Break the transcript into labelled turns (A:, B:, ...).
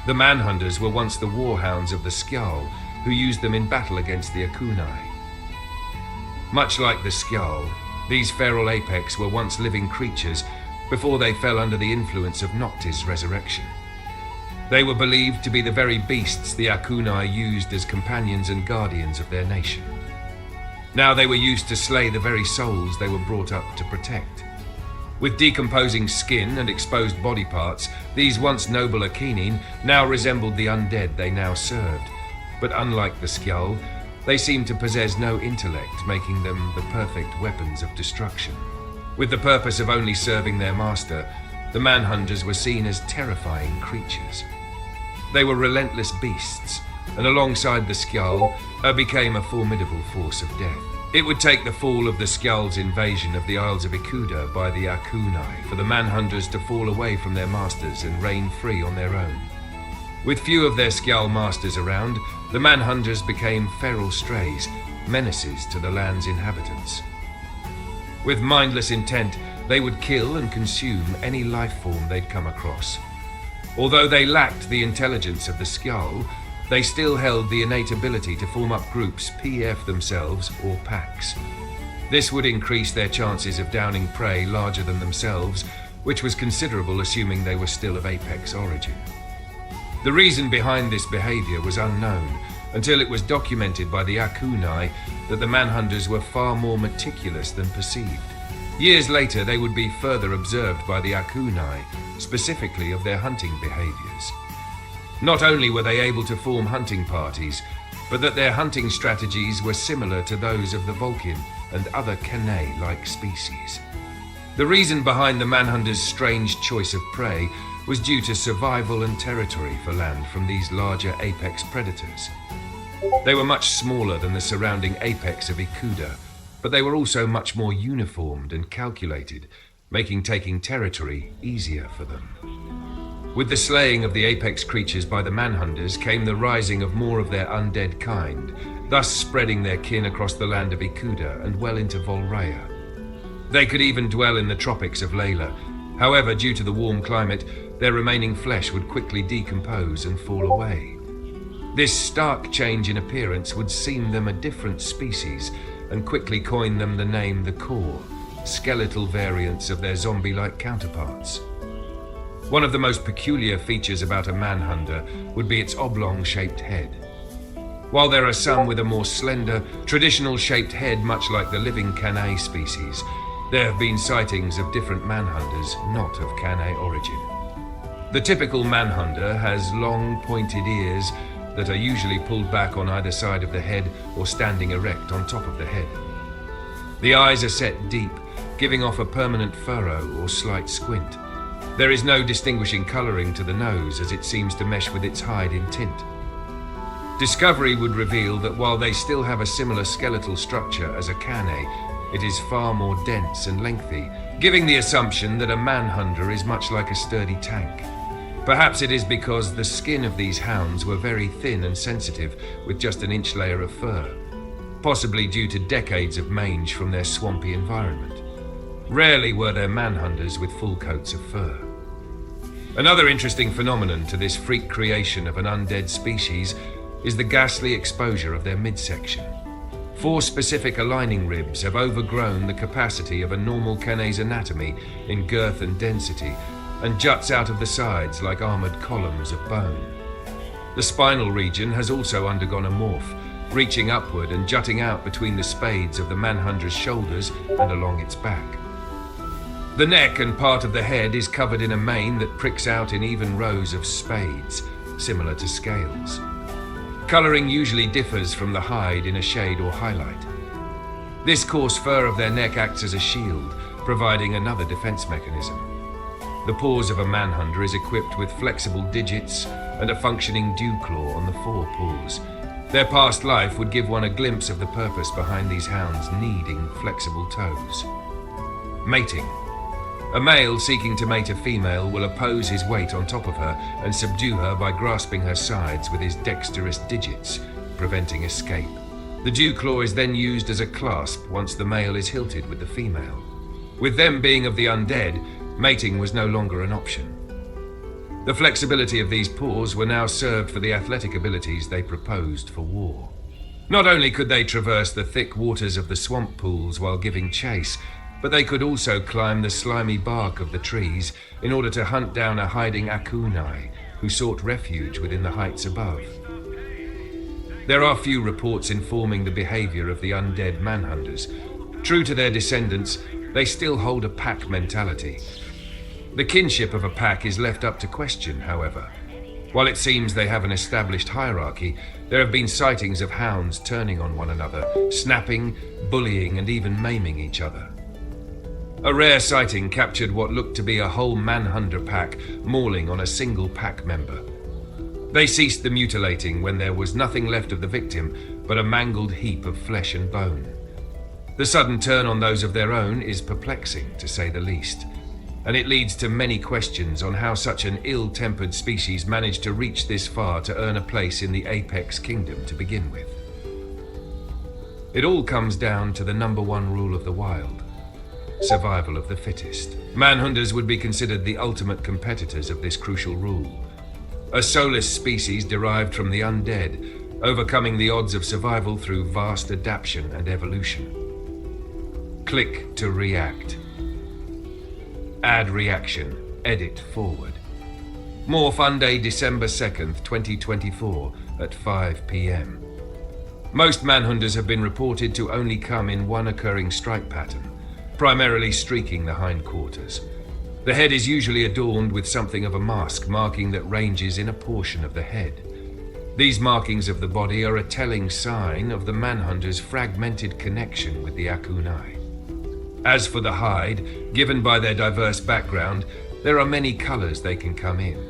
A: The Mannhunters were once the warhounds of the Skjal, who used them in battle against the Akunai. Much like the Skjal, these feral apex were once living creatures before they fell under the influence of Noctis' resurrection. They were believed to be the very beasts the Akunai used as companions and guardians of their nation. Now they were used to slay the very souls they were brought up to protect. With decomposing skin and exposed body parts, these once noble Akinin now resembled the undead they now served. But unlike the Skjal, they seemed to possess no intellect, making them the perfect weapons of destruction. With the purpose of only serving their master, the Mannhunters were seen as terrifying creatures. They were relentless beasts, and alongside the Skjal, became a formidable force of death. It would take the fall of the Skjal's invasion of the Isles of Ikuda by the Akunai for the Mannhunters to fall away from their masters and reign free on their own. With few of their Skjal masters around, the Mannhunters became feral strays, menaces to the land's inhabitants. With mindless intent, they would kill and consume any life form they'd come across. Although they lacked the intelligence of the Skjal, they still held the innate ability to form up groups, PF themselves, or packs. This would increase their chances of downing prey larger than themselves, which was considerable assuming they were still of apex origin. The reason behind this behavior was unknown, until it was documented by the Akunai that the Mannhunters were far more meticulous than perceived. Years later, they would be further observed by the Akunai, specifically of their hunting behaviors. Not only were they able to form hunting parties, but that their hunting strategies were similar to those of the Vulcan and other Kane-like species. The reason behind the Mannhunters' strange choice of prey was due to survival and territory for land from these larger apex predators. They were much smaller than the surrounding apex of Ikuda, but they were also much more uniformed and calculated, making taking territory easier for them. With the slaying of the apex creatures by the Mannhunters came the rising of more of their undead kind, thus spreading their kin across the land of Ikuda and well into Volraya. They could even dwell in the tropics of Layla. However, due to the warm climate, their remaining flesh would quickly decompose and fall away. This stark change in appearance would seem them a different species and quickly coin them the name the Gore, skeletal variants of their zombie-like counterparts. One of the most peculiar features about a Mannhunter would be its oblong-shaped head. While there are some with a more slender, traditional-shaped head much like the living Kane species, there have been sightings of different Mannhunters not of Kane origin. The typical Mannhunter has long, pointed ears that are usually pulled back on either side of the head or standing erect on top of the head. The eyes are set deep, giving off a permanent furrow or slight squint. There is no distinguishing colouring to the nose as it seems to mesh with its hide in tint. Discovery would reveal that while they still have a similar skeletal structure as a Kane, it is far more dense and lengthy, giving the assumption that a Mannhunter is much like a sturdy tank. Perhaps it is because the skin of these hounds were very thin and sensitive with just an inch layer of fur, possibly due to decades of mange from their swampy environment. Rarely were there Mannhunters with full coats of fur. Another interesting phenomenon to this freak creation of an undead species is the ghastly exposure of their midsection. 4 specific aligning ribs have overgrown the capacity of a normal Kane's anatomy in girth and density, and juts out of the sides like armored columns of bone. The spinal region has also undergone a morph, reaching upward and jutting out between the spades of the Mannhunter's shoulders and along its back. The neck and part of the head is covered in a mane that pricks out in even rows of spades, similar to scales. Colouring usually differs from the hide in a shade or highlight. This coarse fur of their neck acts as a shield, providing another defense mechanism. The paws of a Mannhunter is equipped with flexible digits and a functioning dew claw on the forepaws. Their past life would give one a glimpse of the purpose behind these hounds needing flexible toes. Mating. A male seeking to mate a female will oppose his weight on top of her and subdue her by grasping her sides with his dexterous digits, preventing escape. The dew claw is then used as a clasp once the male is hilted with the female. With them being of the undead, mating was no longer an option. The flexibility of these paws were now served for the athletic abilities they proposed for war. Not only could they traverse the thick waters of the swamp pools while giving chase, but they could also climb the slimy bark of the trees in order to hunt down a hiding akunai who sought refuge within the heights above. There are few reports informing the behavior of the undead Mannhunders. True to their descendants, they still hold a pack mentality. The kinship of a pack is left up to question, however. While it seems they have an established hierarchy, there have been sightings of hounds turning on one another, snapping, bullying, and even maiming each other. A rare sighting captured what looked to be a whole Mannhunr pack mauling on a single pack member. They ceased the mutilating when there was nothing left of the victim but a mangled heap of flesh and bone. The sudden turn on those of their own is perplexing, to say the least, and it leads to many questions on how such an ill-tempered species managed to reach this far to earn a place in the apex kingdom to begin with. It all comes down to the number one rule of the wild: survival of the fittest. Mannhunders would be considered the ultimate competitors of this crucial rule. A soulless species derived from the undead, overcoming the odds of survival through vast adaptation and evolution. Click to react. Add reaction. Edit forward. More Fun Day, December 2nd, 2024 at 5 p.m. Most Mannhunders have been reported to only come in one occurring stripe pattern, primarily streaking the hindquarters. The head is usually adorned with something of a mask marking that ranges in a portion of the head. These markings of the body are a telling sign of the Mannhunter's fragmented connection with the akunai. As for the hide, given by their diverse background, there are many colors they can come in.